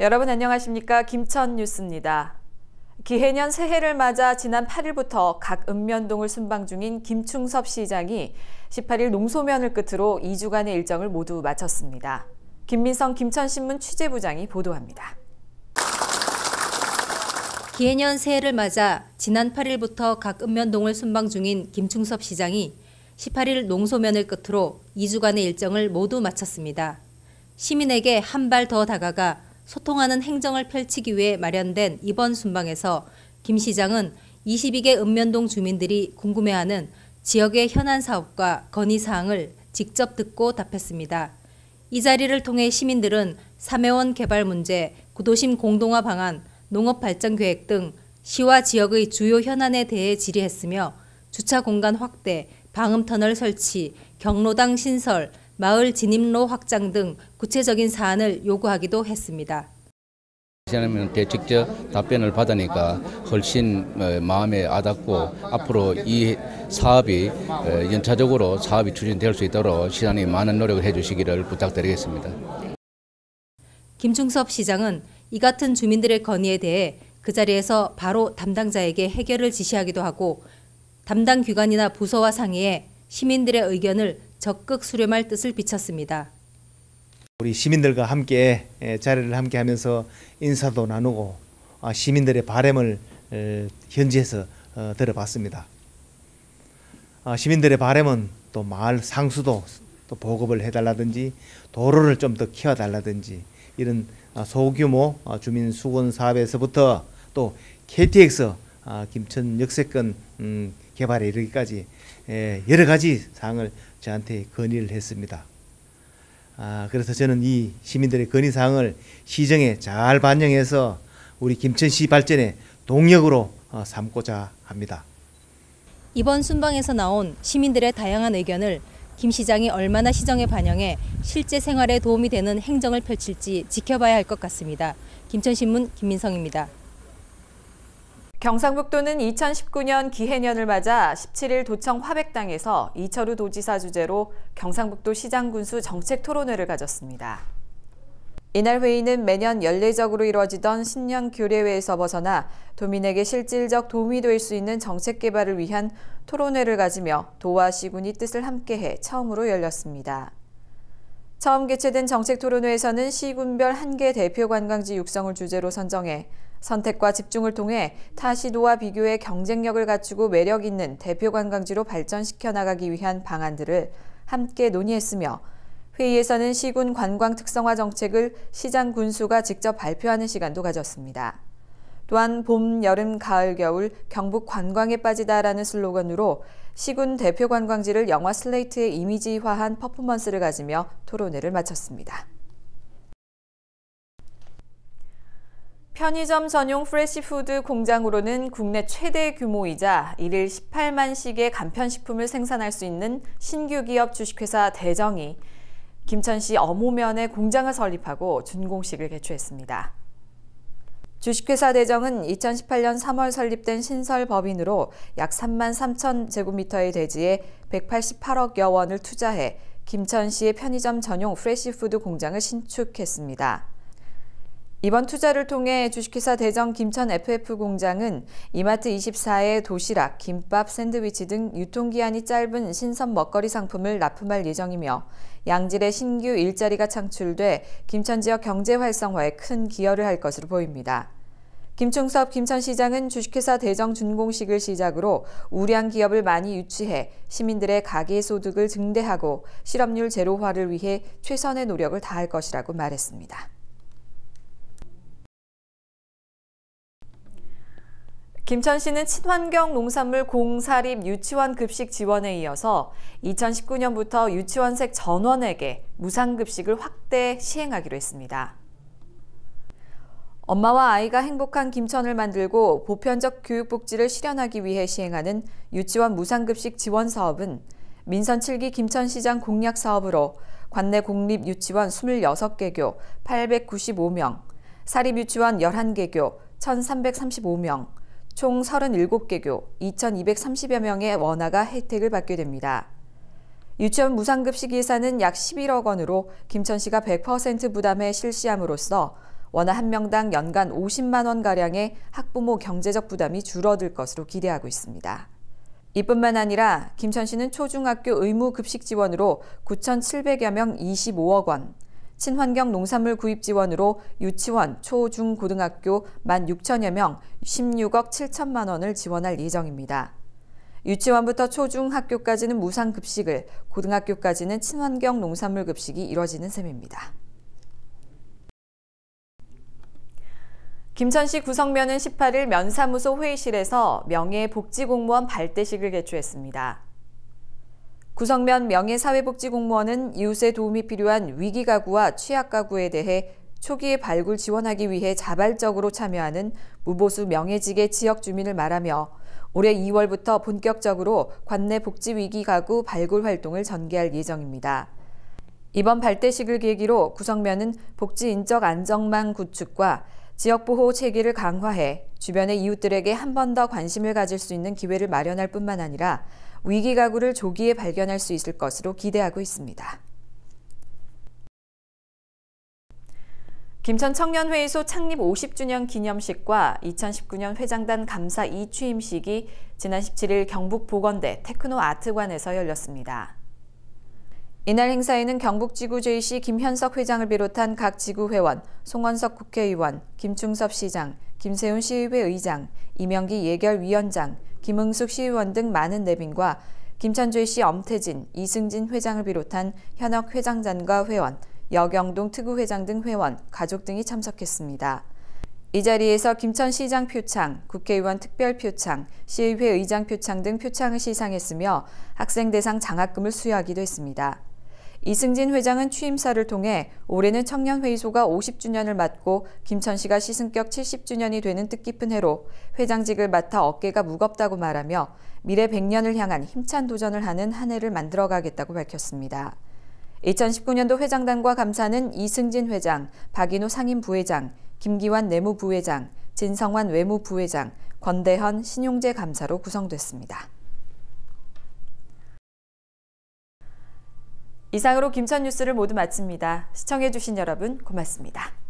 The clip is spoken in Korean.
여러분 안녕하십니까? 김천 뉴스입니다. 기해년 새해를 맞아 지난 8일부터 각 읍면동을 순방 중인 김충섭 시장이 18일 농소면을 끝으로 2주간의 일정을 모두 마쳤습니다. 김민성 김천신문 취재부장이 보도합니다. 기해년 새해를 맞아 지난 8일부터 각 읍면동을 순방 중인 김충섭 시장이 18일 농소면을 끝으로 2주간의 일정을 모두 마쳤습니다. 시민에게 한 발 더 다가가 소통하는 행정을 펼치기 위해 마련된 이번 순방에서 김 시장은 22개 읍면동 주민들이 궁금해하는 지역의 현안 사업과 건의사항을 직접 듣고 답했습니다. 이 자리를 통해 시민들은 삼해원 개발 문제, 구도심 공동화 방안, 농업 발전 계획 등 시와 지역의 주요 현안에 대해 질의했으며 주차 공간 확대, 방음터널 설치, 경로당 신설, 마을 진입로 확장 등 구체적인 사안을 요구하기도 했습니다. 시장님한테 직접 답변을 받으니까 훨씬 마음에 와닿고 앞으로 이 사업이 연차적으로 사업이 추진될 수 있도록 시장님 많은 노력을 해주시기를 부탁드리겠습니다. 김충섭 시장은 이 같은 주민들의 건의에 대해 그 자리에서 바로 담당자에게 해결을 지시하기도 하고 담당 기관이나 부서와 상의해 시민들의 의견을 적극 수렴할 뜻을 비쳤습니다. 우리 시민들과 함께 자리를 함께 하면서 인사도 나누고 시민들의 바람을 현지에서 들어봤습니다. 시민들의 바람은 또 마을 상수도 또 보급을 해달라든지 도로를 좀 더 키워달라든지 이런 소규모 주민 수건 사업에서부터 또 KTX 김천 역세권 개발에 이르기까지 여러 가지 사항을 저한테 건의를 했습니다. 그래서 저는 이 시민들의 건의사항을 시정에 잘 반영해서 우리 김천시 발전의 동력으로 삼고자 합니다. 이번 순방에서 나온 시민들의 다양한 의견을 김 시장이 얼마나 시정에 반영해 실제 생활에 도움이 되는 행정을 펼칠지 지켜봐야 할 것 같습니다. 김천신문 김민성입니다. 경상북도는 2019년 기해년을 맞아 17일 도청 화백당에서 이철우 도지사 주재로 경상북도 시장군수 정책 토론회를 가졌습니다. 이날 회의는 매년 연례적으로 이루어지던 신년 교례회에서 벗어나 도민에게 실질적 도움이 될 수 있는 정책 개발을 위한 토론회를 가지며 도와 시군이 뜻을 함께해 처음으로 열렸습니다. 처음 개최된 정책 토론회에서는 시군별 1개 대표 관광지 육성을 주제로 선정해 선택과 집중을 통해 타 시도와 비교해 경쟁력을 갖추고 매력 있는 대표 관광지로 발전시켜 나가기 위한 방안들을 함께 논의했으며 회의에서는 시군 관광 특성화 정책을 시장 군수가 직접 발표하는 시간도 가졌습니다. 또한 봄, 여름, 가을, 겨울 경북 관광에 빠지다라는 슬로건으로 시군 대표 관광지를 영화 슬레이트에 이미지화한 퍼포먼스를 가지며 토론회를 마쳤습니다. 편의점 전용 프레시푸드 공장으로는 국내 최대 규모이자 일일 18만씩의 간편식품을 생산할 수 있는 신규 기업 주식회사 대정이 김천시 어모면에 공장을 설립하고 준공식을 개최했습니다. 주식회사 대정은 2018년 3월 설립된 신설 법인으로 약 3만 3천 제곱미터의 대지에 188억여 원을 투자해 김천시의 편의점 전용 프레시푸드 공장을 신축했습니다. 이번 투자를 통해 주식회사 대정 김천 FF 공장은 이마트 24의 도시락, 김밥, 샌드위치 등 유통기한이 짧은 신선 먹거리 상품을 납품할 예정이며 양질의 신규 일자리가 창출돼 김천 지역 경제 활성화에 큰 기여를 할 것으로 보입니다. 김충섭 김천시장은 주식회사 대정 준공식을 시작으로 우량 기업을 많이 유치해 시민들의 가계소득을 증대하고 실업률 제로화를 위해 최선의 노력을 다할 것이라고 말했습니다. 김천시는 친환경 농산물 공사립 유치원 급식 지원에 이어서 2019년부터 유치원생 전원에게 무상급식을 확대 시행하기로 했습니다. 엄마와 아이가 행복한 김천을 만들고 보편적 교육복지를 실현하기 위해 시행하는 유치원 무상급식 지원 사업은 민선 7기 김천시장 공약 사업으로 관내 공립 유치원 26개교 895명, 사립 유치원 11개교 1,335명, 총 37개교 2,230여 명의 원화가 혜택을 받게 됩니다. 유치원 무상급식 예산은 약 11억 원으로 김천시가 100% 부담해 실시함으로써 원화 한 명당 연간 50만 원가량의 학부모 경제적 부담이 줄어들 것으로 기대하고 있습니다. 이뿐만 아니라 김천시는 초중학교 의무 급식 지원으로 9,700여 명 25억 원, 친환경 농산물 구입 지원으로 유치원, 초, 중, 고등학교 16,000여 명 16억 7천만 원을 지원할 예정입니다. 유치원부터 초중학교까지는 무상급식을, 고등학교까지는 친환경 농산물 급식이 이뤄지는 셈입니다. 김천시 구성면은 18일 면사무소 회의실에서 명예복지공무원 발대식을 개최했습니다. 구성면 명예사회복지공무원은 이웃의 도움이 필요한 위기가구와 취약가구에 대해 초기에 발굴 지원하기 위해 자발적으로 참여하는 무보수 명예직의 지역 주민을 말하며 올해 2월부터 본격적으로 관내 복지위기가구 발굴 활동을 전개할 예정입니다. 이번 발대식을 계기로 구성면은 복지인적 안정망 구축과 지역보호 체계를 강화해 주변의 이웃들에게 한 번 더 관심을 가질 수 있는 기회를 마련할 뿐만 아니라 위기가구를 조기에 발견할 수 있을 것으로 기대하고 있습니다. 김천청년회의소 창립 50주년 기념식과 2019년 회장단 감사 2취임식이 지난 17일 경북보건대 테크노아트관에서 열렸습니다. 이날 행사에는 경북지구 JC 김현석 회장을 비롯한 각 지구회원, 송원석 국회의원, 김충섭 시장, 김세훈 시의회 의장, 이명기 예결위원장, 김응숙 시의원 등 많은 내빈과 김천 JC 엄태진, 이승진 회장을 비롯한 현역 회장단과 회원, 여경동 특우회장 등 회원, 가족 등이 참석했습니다. 이 자리에서 김천시장 표창, 국회의원 특별 표창, 시의회 의장 표창 등 표창을 시상했으며 학생 대상 장학금을 수여하기도 했습니다. 이승진 회장은 취임사를 통해 올해는 청년회의소가 50주년을 맞고 김천시가 시승격 70주년이 되는 뜻깊은 해로 회장직을 맡아 어깨가 무겁다고 말하며 미래 100년을 향한 힘찬 도전을 하는 한 해를 만들어가겠다고 밝혔습니다. 2019년도 회장단과 감사는 이승진 회장, 박인호 상임부회장, 김기환 내무부회장, 진성환 외무부회장, 권대현 신용재 감사로 구성됐습니다. 이상으로 김천 뉴스를 모두 마칩니다. 시청해주신 여러분 고맙습니다.